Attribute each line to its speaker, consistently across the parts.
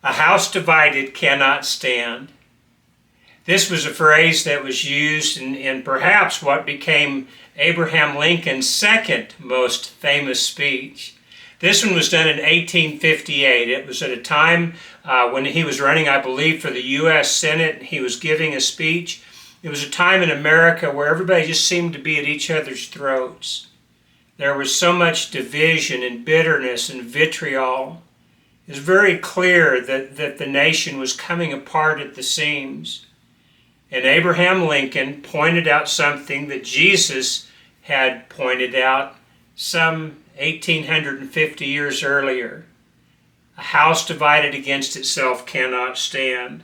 Speaker 1: A house divided cannot stand. This was a phrase that was used in perhaps what became Abraham Lincoln's second most famous speech. This one was done in 1858. It was at a time when he was running, I believe, for the U.S. Senate. He was giving a speech. It was a time in America where everybody just seemed to be at each other's throats. There was so much division and bitterness and vitriol. It was very clear that the nation was coming apart at the seams. And Abraham Lincoln pointed out something that Jesus had pointed out some 1,850 years earlier. A house divided against itself cannot stand.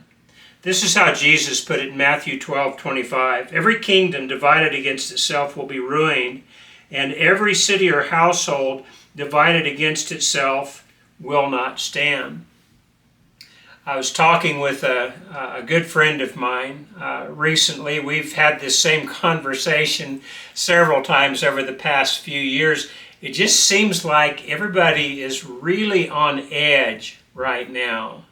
Speaker 1: This is how Jesus put it in Matthew 12:25. Every kingdom divided against itself will be ruined, and every city or household divided against itself will not stand. I was talking with a good friend of mine recently. We've had this same conversation several times over the past few years. It just seems like everybody is really on edge right now.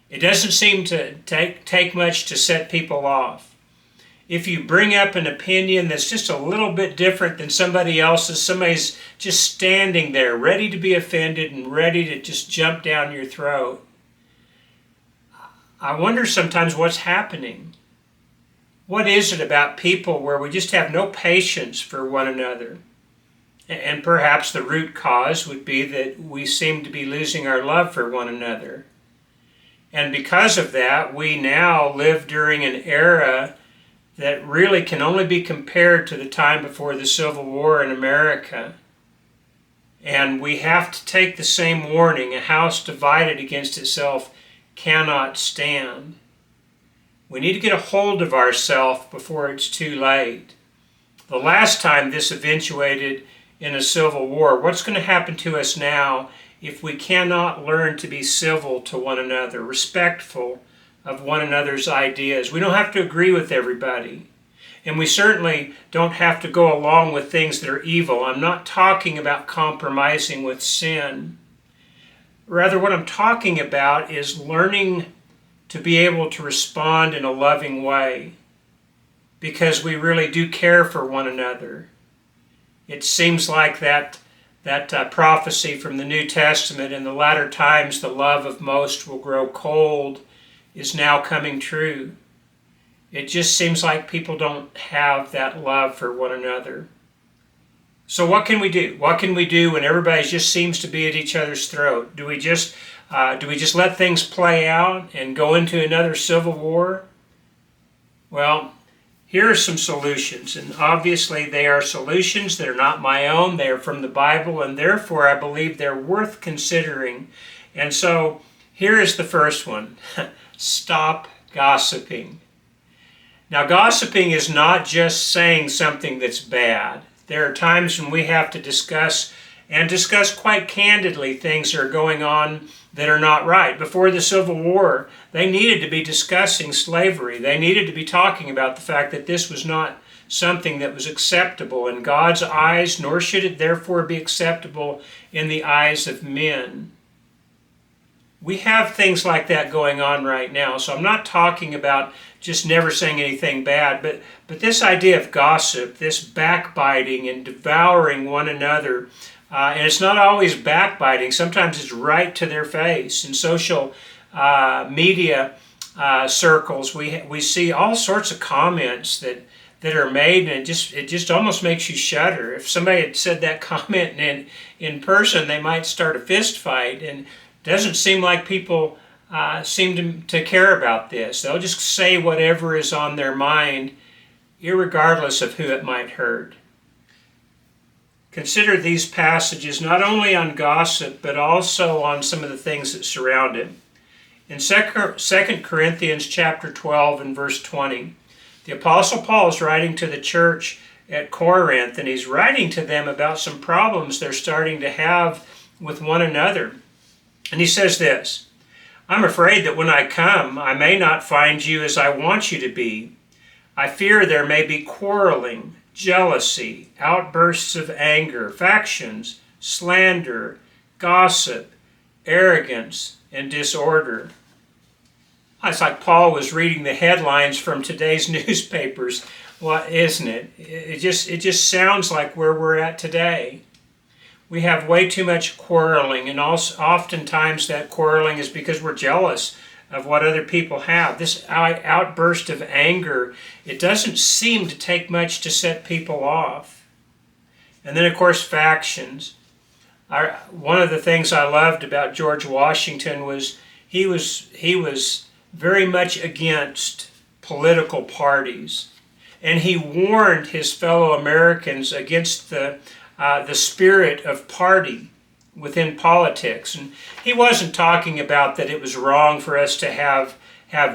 Speaker 1: It doesn't seem to take much to set people off. If you bring up an opinion that's just a little bit different than somebody else's, somebody's just standing there ready to be offended and ready to just jump down your throat. I wonder sometimes what's happening. What is it about people where we just have no patience for one another? And perhaps the root cause would be that we seem to be losing our love for one another. And because of that, we now live during an era that really can only be compared to the time before the Civil War in America. And we have to take the same warning: a house divided against itself cannot stand. We need to get a hold of ourselves before it's too late. The last time this eventuated in a civil war, what's going to happen to us now if we cannot learn to be civil to one another, respectful of one another's ideas? We don't have to agree with everybody. And we certainly don't have to go along with things that are evil. I'm not talking about compromising with sin. Rather, what I'm talking about is learning to be able to respond in a loving way, because we really do care for one another. It seems like that prophecy from the New Testament, in the latter times the love of most will grow cold, is now coming true. It just seems like people don't have that love for one another. So what can we do? What can we do when everybody just seems to be at each other's throat? Do we just let things play out and go into another civil war? Well, here are some solutions, and obviously they are solutions that are not my own. They are from the Bible, and therefore I believe they're worth considering. And so here is the first one. Stop gossiping. Now, gossiping is not just saying something that's bad. There are times when we have to discuss quite candidly things that are going on that are not right. Before the Civil War, they needed to be discussing slavery. They needed to be talking about the fact that this was not something that was acceptable in God's eyes, nor should it therefore be acceptable in the eyes of men. We have things like that going on right now, so I'm not talking about just never saying anything bad, but this idea of gossip, this backbiting and devouring one another, and it's not always backbiting. Sometimes it's right to their face. In social media circles, we see all sorts of comments that are made, and it just almost makes you shudder. If somebody had said that comment in person, they might start a fist fight, and it doesn't seem like people seem to care about this. They'll just say whatever is on their mind, irregardless of who it might hurt. Consider these passages not only on gossip, but also on some of the things that surround it. In 2 Corinthians chapter 12 and verse 20, the Apostle Paul is writing to the church at Corinth, and he's writing to them about some problems they're starting to have with one another. And he says this: "I'm afraid that when I come, I may not find you as I want you to be. I fear there may be quarreling, jealousy, outbursts of anger, factions, slander, gossip, arrogance, and disorder. It's like Paul was reading the headlines from today's newspapers, well, isn't it? It just sounds like where we're at today. We have way too much quarreling, and also oftentimes that quarreling is because we're jealous of what other people have. This outburst of anger, it doesn't seem to take much to set people off. And then, of course, factions. One of the things I loved about George Washington was he was very much against political parties, and he warned his fellow Americans against the spirit of party within politics. And he wasn't talking about that it was wrong for us to have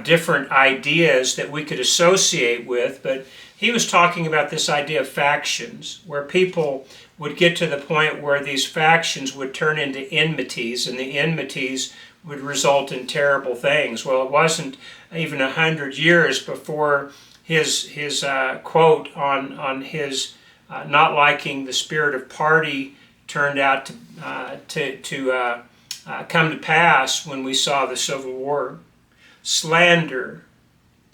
Speaker 1: different ideas that we could associate with, but he was talking about this idea of factions, where people would get to the point where these factions would turn into enmities, and the enmities would result in terrible things. Well, it wasn't even 100 years before his quote on his not liking the spirit of party turned out to come to pass when we saw the Civil War. Slander,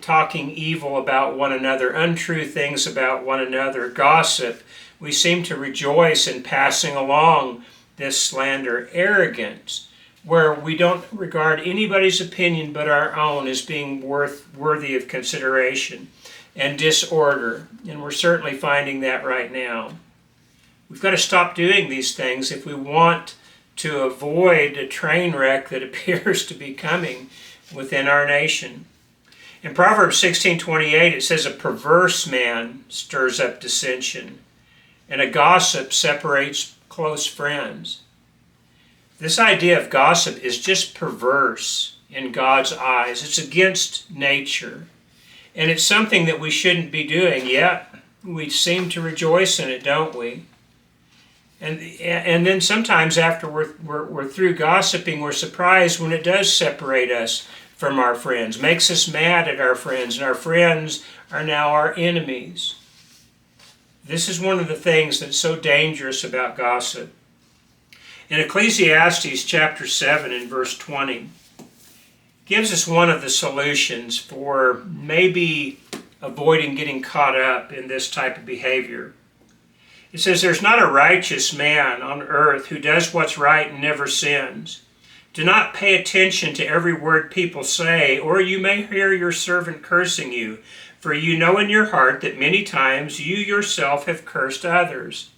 Speaker 1: talking evil about one another, untrue things about one another, gossip. We seem to rejoice in passing along this slander. Arrogance, where we don't regard anybody's opinion but our own as being worthy of consideration. And disorder, and we're certainly finding that right now. We've got to stop doing these things if we want to avoid a train wreck that appears to be coming within our nation. In Proverbs 16:28, it says, "A perverse man stirs up dissension, and a gossip separates close friends." This idea of gossip is just perverse in God's eyes. It's against nature. And it's something that we shouldn't be doing, yet we seem to rejoice in it, don't we? And then sometimes after we're through gossiping, we're surprised when it does separate us from our friends, makes us mad at our friends, and our friends are now our enemies. This is one of the things that's so dangerous about gossip. In Ecclesiastes chapter 7 and verse 20, gives us one of the solutions for maybe avoiding getting caught up in this type of behavior. It says, "There's not a righteous man on earth who does what's right and never sins. Do not pay attention to every word people say, or you may hear your servant cursing you, for you know in your heart that many times you yourself have cursed others."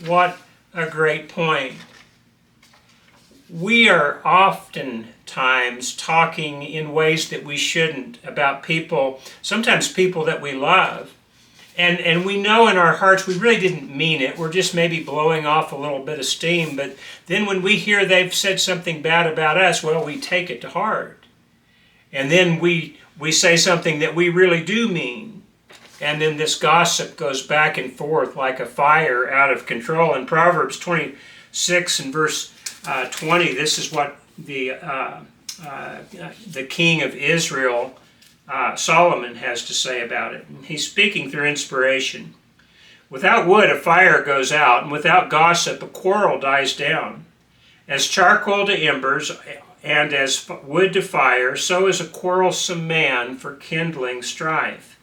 Speaker 1: What a great point. We are oftentimes talking in ways that we shouldn't about people, sometimes people that we love. And we know in our hearts we really didn't mean it. We're just maybe blowing off a little bit of steam. But then when we hear they've said something bad about us, well, we take it to heart. And then we say something that we really do mean. And then this gossip goes back and forth like a fire out of control. In Proverbs 26 and verse 20, this is what the king of Israel, Solomon, has to say about it. He's speaking through inspiration. "Without wood a fire goes out, and without gossip a quarrel dies down. As charcoal to embers, and as wood to fire, so is a quarrelsome man for kindling strife.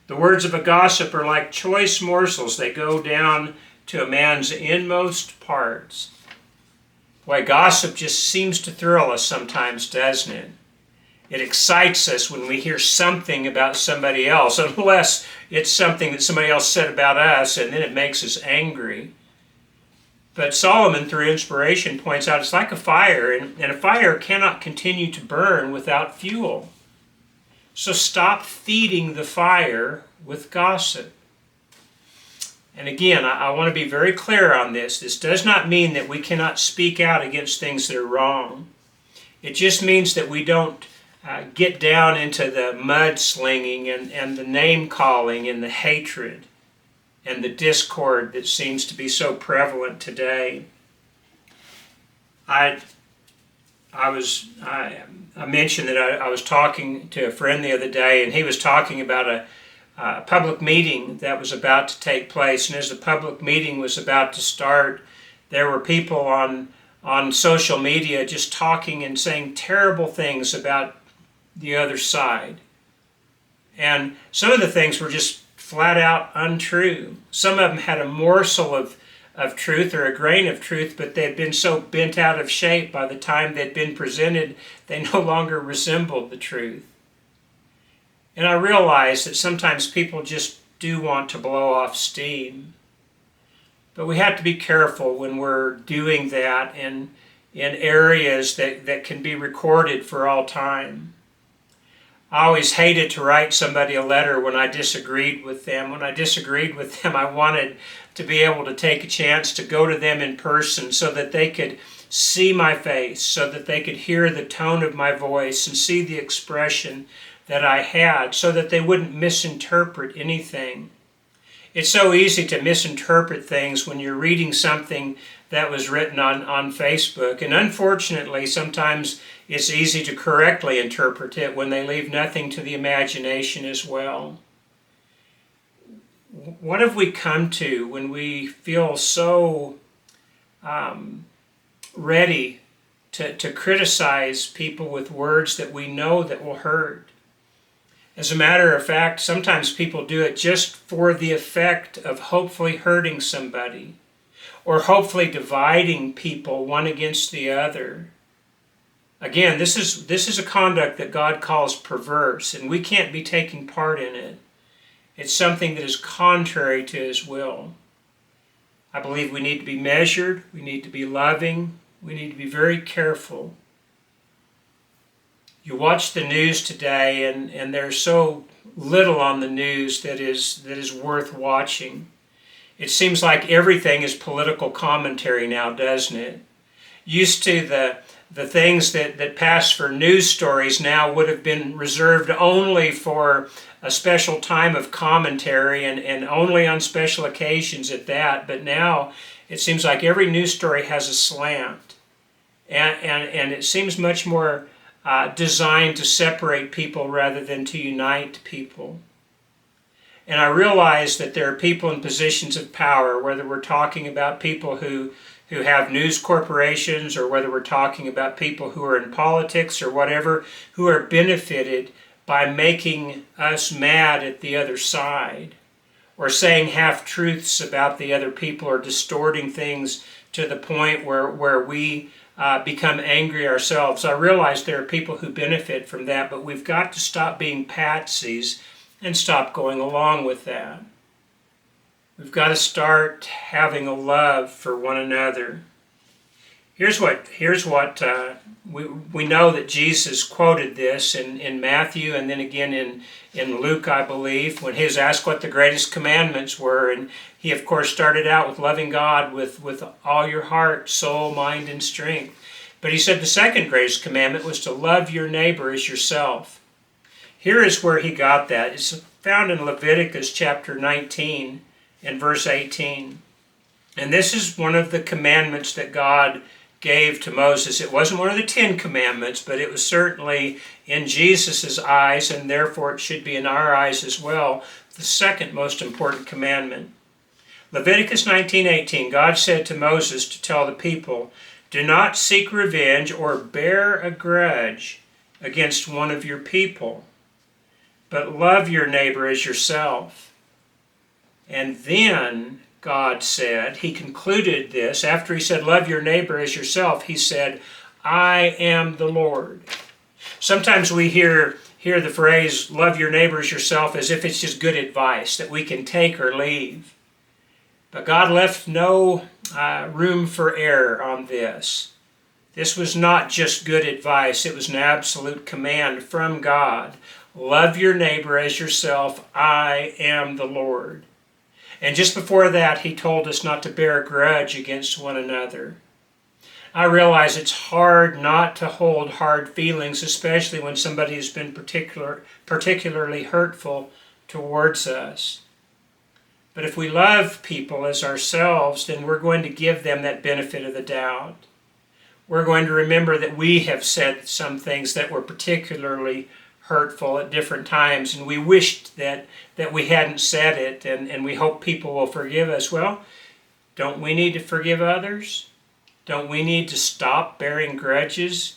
Speaker 1: The words of a gossip are like choice morsels. They go down to a man's inmost parts." Boy, gossip just seems to thrill us sometimes, doesn't it? It excites us when we hear something about somebody else, unless it's something that somebody else said about us, and then it makes us angry. But Solomon, through inspiration, points out it's like a fire, and a fire cannot continue to burn without fuel. So stop feeding the fire with gossip. And again, I want to be very clear on this. This does not mean that we cannot speak out against things that are wrong. It just means that we don't get down into the mudslinging and the name-calling and the hatred and the discord that seems to be so prevalent today. I mentioned that I was talking to a friend the other day, and he was talking about a public meeting that was about to take place. And as the public meeting was about to start, there were people on on social media just talking and saying terrible things about the other side. And some of the things were just flat out untrue. Some of them had a morsel of truth or a grain of truth, but they had been so bent out of shape by the time they'd been presented, they no longer resembled the truth. And I realize that sometimes people just do want to blow off steam. But we have to be careful when we're doing that in areas that can be recorded for all time. I always hated to write somebody a letter when I disagreed with them. When I disagreed with them, I wanted to be able to take a chance to go to them in person so that they could see my face, so that they could hear the tone of my voice and see the expression that I had, so that they wouldn't misinterpret anything. It's so easy to misinterpret things when you're reading something that was written on Facebook. And unfortunately, sometimes it's easy to correctly interpret it when they leave nothing to the imagination as well. What have we come to when we feel so ready to criticize people with words that we know that will hurt? As a matter of fact, sometimes people do it just for the effect of hopefully hurting somebody, or hopefully dividing people one against the other. Again, this is a conduct that God calls perverse, and we can't be taking part in it. It's something that is contrary to His will. I believe we need to be measured, we need to be loving, we need to be very careful. You watch the news today, and there's so little on the news that is worth watching. It seems like everything is political commentary now, doesn't it? Used to the things that pass for news stories now would have been reserved only for a special time of commentary and only on special occasions at that. But now it seems like every news story has a slant. And it seems much more designed to separate people rather than to unite people. And I realize that there are people in positions of power, whether we're talking about people who have news corporations, or whether we're talking about people who are in politics or whatever, who are benefited by making us mad at the other side, or saying half-truths about the other people, or distorting things to the point where we become angry ourselves. I realize there are people who benefit from that, but we've got to stop being patsies and stop going along with that. We've got to start having a love for one another. Here's what we know that Jesus quoted this in Matthew, and then again in Luke, I believe, when he was asked what the greatest commandments were. And he, of course, started out with loving God with all your heart, soul, mind, and strength. But he said the second greatest commandment was to love your neighbor as yourself. Here is where he got that. It's found in Leviticus chapter 19 and verse 18. And this is one of the commandments that God gave to Moses. It wasn't one of the 10 commandments, but it was certainly in Jesus' eyes, and therefore it should be in our eyes as well, the second most important commandment. Leviticus 19:18, God said to Moses to tell the people, "Do not seek revenge or bear a grudge against one of your people, but love your neighbor as yourself." And then God said, he concluded this, after he said, love your neighbor as yourself, he said, I am the Lord. Sometimes we hear the phrase, love your neighbor as yourself, as if it's just good advice that we can take or leave. But God left no room for error on this. This was not just good advice, it was an absolute command from God. Love your neighbor as yourself, I am the Lord. And just before that, he told us not to bear a grudge against one another. I realize it's hard not to hold hard feelings, especially when somebody has been particularly hurtful towards us. But if we love people as ourselves, then we're going to give them that benefit of the doubt. We're going to remember that we have said some things that were particularly hurtful at different times, and we wished that we hadn't said it, and we hope people will forgive us. Well, don't we need to forgive others? Don't we need to stop bearing grudges?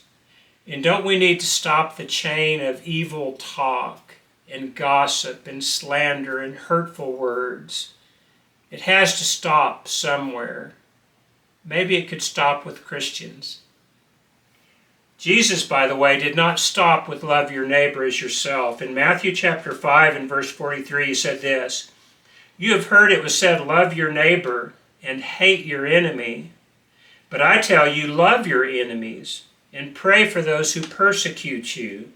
Speaker 1: And don't we need to stop the chain of evil talk and gossip and slander and hurtful words? It has to stop somewhere. Maybe it could stop with Christians. Jesus, by the way, did not stop with love your neighbor as yourself. In Matthew chapter 5 and verse 43, he said this, "You have heard it was said, love your neighbor and hate your enemy. But I tell you, love your enemies and pray for those who persecute you,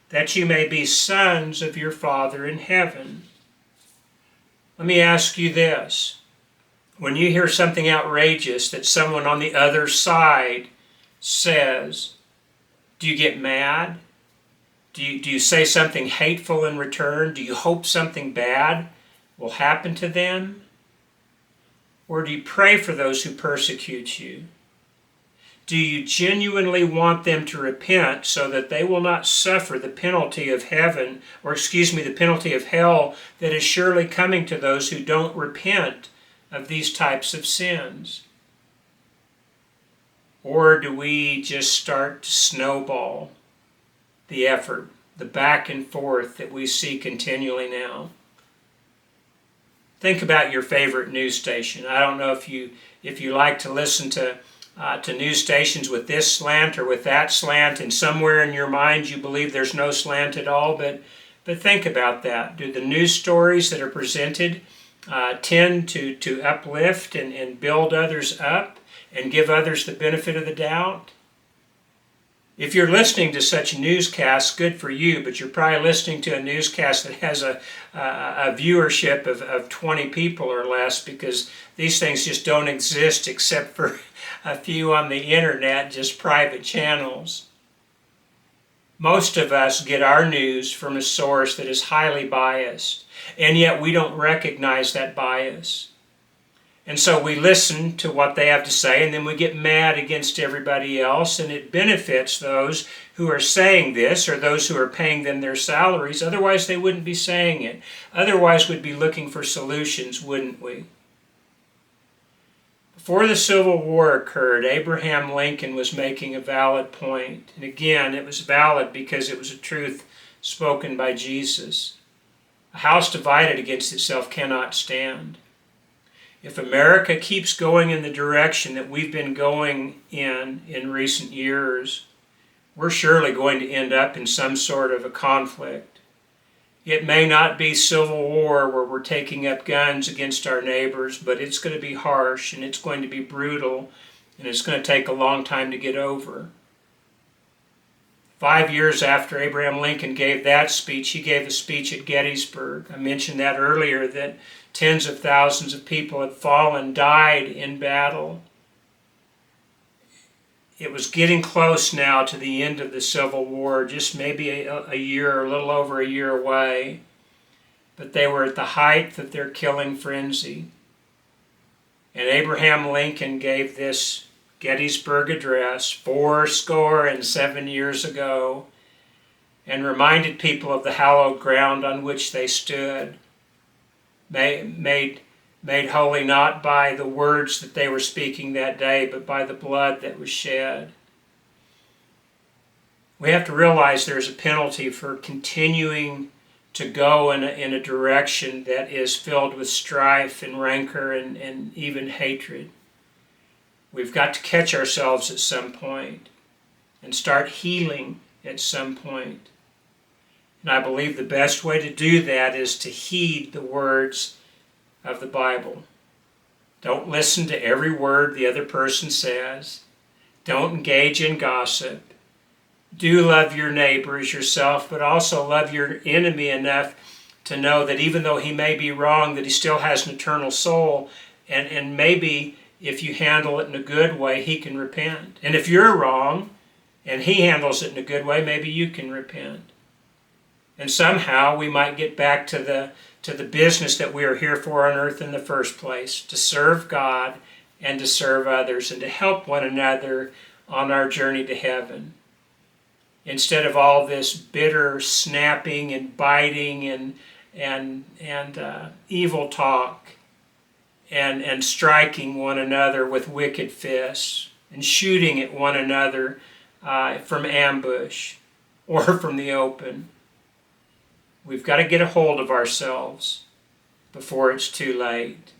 Speaker 1: that you may be sons of your Father in heaven." Let me ask you this. When you hear something outrageous that someone on the other side says, do you get mad? Do you say something hateful in return? Do you hope something bad will happen to them? Or do you pray for those who persecute you? Do you genuinely want them to repent so that they will not suffer the penalty of heaven, the penalty of hell that is surely coming to those who don't repent of these types of sins? Or do we just start to snowball the effort, the back and forth that we see continually now? Think about your favorite news station. I don't know if you like to listen to news stations with this slant or with that slant, and somewhere in your mind you believe there's no slant at all, but think about that. Do the news stories that are presented tend to uplift and build others up and give others the benefit of the doubt? If you're listening to such newscasts, good for you, but you're probably listening to a newscast that has a viewership of 20 people or less, because these things just don't exist except for a few on the internet, just private channels. Most of us get our news from a source that is highly biased, and yet we don't recognize that bias. And so we listen to what they have to say, and then we get mad against everybody else, and it benefits those who are saying this or those who are paying them their salaries. Otherwise, they wouldn't be saying it. Otherwise, we'd be looking for solutions, wouldn't we? Before the Civil War occurred, Abraham Lincoln was making a valid point. And again, it was valid because it was a truth spoken by Jesus. A house divided against itself cannot stand. If America keeps going in the direction that we've been going in recent years, we're surely going to end up in some sort of a conflict. It may not be civil war where we're taking up guns against our neighbors, but it's going to be harsh and it's going to be brutal, and it's going to take a long time to get over. 5 years after Abraham Lincoln gave that speech, he gave a speech at Gettysburg. I mentioned that earlier, that tens of thousands of people had fallen, died in battle. It was getting close now to the end of the Civil War, just maybe a year, a little over a year away. But they were at the height of their killing frenzy. And Abraham Lincoln gave this Gettysburg Address 77 years ago, and reminded people of the hallowed ground on which they stood, made holy not by the words that they were speaking that day, but by the blood that was shed. We have to realize there's a penalty for continuing to go in a direction that is filled with strife and rancor and even hatred. We've got to catch ourselves at some point and start healing at some point. And I believe the best way to do that is to heed the words of the Bible. Don't listen to every word the other person says. Don't engage in gossip. Do love your neighbor as yourself, but also love your enemy enough to know that even though he may be wrong, that he still has an eternal soul, and maybe if you handle it in a good way, he can repent. And if you're wrong and he handles it in a good way, maybe you can repent. And somehow we might get back to the business that we are here for on earth in the first place, to serve God and to serve others and to help one another on our journey to heaven. Instead of all this bitter snapping and biting and evil talk and striking one another with wicked fists, and shooting at one another from ambush or from the open. We've got to get a hold of ourselves before it's too late.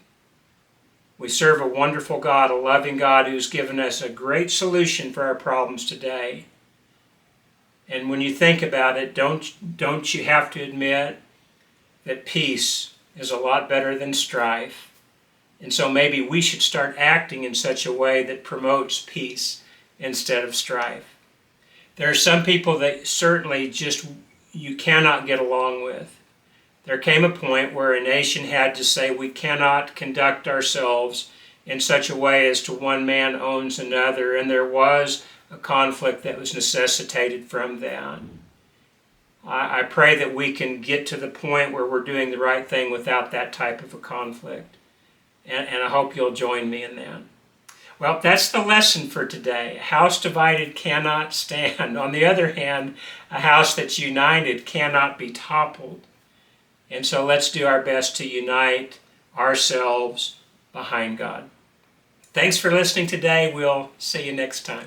Speaker 1: We serve a wonderful God, a loving God who's given us a great solution for our problems today. And when you think about it, don't you have to admit that peace is a lot better than strife? And so maybe we should start acting in such a way that promotes peace instead of strife. There are some people that certainly just you cannot get along with. There came a point where a nation had to say we cannot conduct ourselves in such a way as to one man owns another, and there was a conflict that was necessitated from that. I pray that we can get to the point where we're doing the right thing without that type of a conflict, and I hope you'll join me in that. Well, that's the lesson for today. A house divided cannot stand. On the other hand, a house that's united cannot be toppled. And so let's do our best to unite ourselves behind God. Thanks for listening today. We'll see you next time.